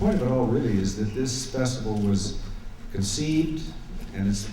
point of it all really is that this festival was conceived and it's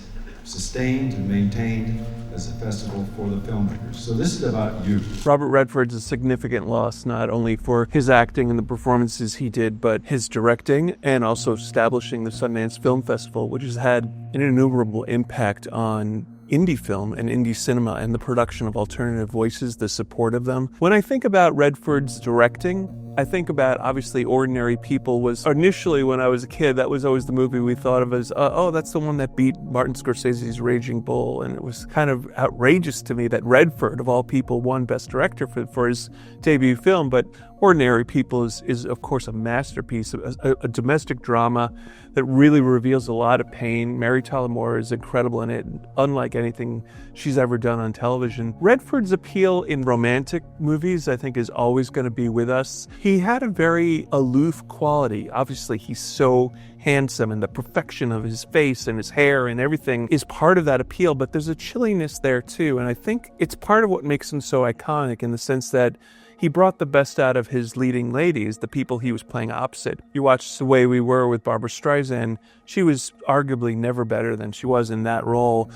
sustained and maintained as a festival for the filmmakers. So this is about you. Robert Redford's a significant loss, not only for his acting and the performances he did, but his directing and also establishing the Sundance Film Festival, which has had an innumerable impact on indie film and indie cinema and the production of alternative voices, the support of them. When I think about Redford's directing, I think about, obviously, Ordinary People was initially, when I was a kid, that was always the movie we thought of as, oh, that's the one that beat Martin Scorsese's Raging Bull. And it was kind of outrageous to me that Redford, of all people, won Best Director for his debut film. But Ordinary People is of course, a masterpiece, a domestic drama that really reveals a lot of pain. Mary Tyler Moore is incredible in it, unlike anything she's ever done on television. Redford's appeal in romantic movies, I think, is always going to be with us. He had a very aloof quality. Obviously, he's so handsome, and the perfection of his face and his hair and everything is part of that appeal, but there's a chilliness there too. And I think it's part of what makes him so iconic, in the sense that he brought the best out of his leading ladies, the people he was playing opposite. You watch The Way We Were with Barbra Streisand, she was arguably never better than she was in that role,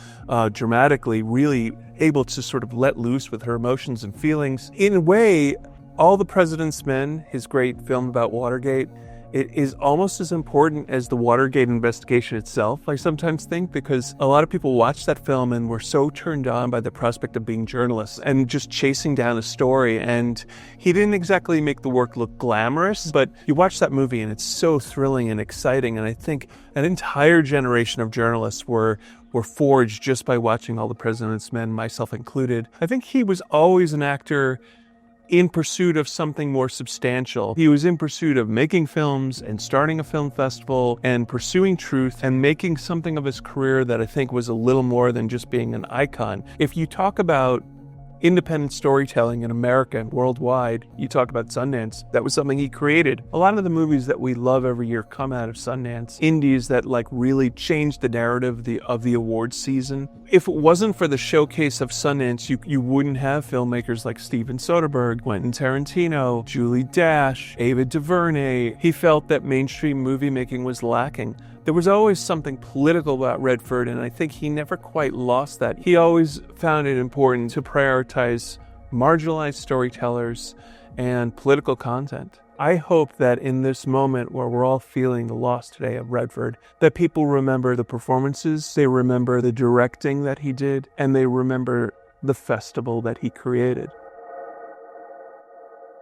dramatically, really able to sort of let loose with her emotions and feelings. In a way, All the President's Men, his great film about Watergate, it is almost as important as the Watergate investigation itself, I sometimes think, because a lot of people watch that film and were so turned on by the prospect of being journalists and just chasing down a story. And he didn't exactly make the work look glamorous, but you watch that movie and it's so thrilling and exciting. And I think an entire generation of journalists were forged just by watching All the President's Men, myself included. I think he was always an actor in pursuit of something more substantial. He was in pursuit of making films and starting a film festival and pursuing truth and making something of his career that I think was a little more than just being an icon. If you talk about independent storytelling in America and worldwide, you talk about Sundance. That was something he created. A lot of the movies that we love every year come out of Sundance. Indies that really changed the narrative of the awards season. If it wasn't for the showcase of Sundance, you wouldn't have filmmakers like Steven Soderbergh, Quentin Tarantino, Julie Dash, Ava DuVernay. He felt that mainstream movie making was lacking. There was always something political about Redford, and I think he never quite lost that. He always found it important to prioritize marginalized storytellers and political content. I hope that in this moment where we're all feeling the loss today of Redford, that people remember the performances, they remember the directing that he did, and they remember the festival that he created.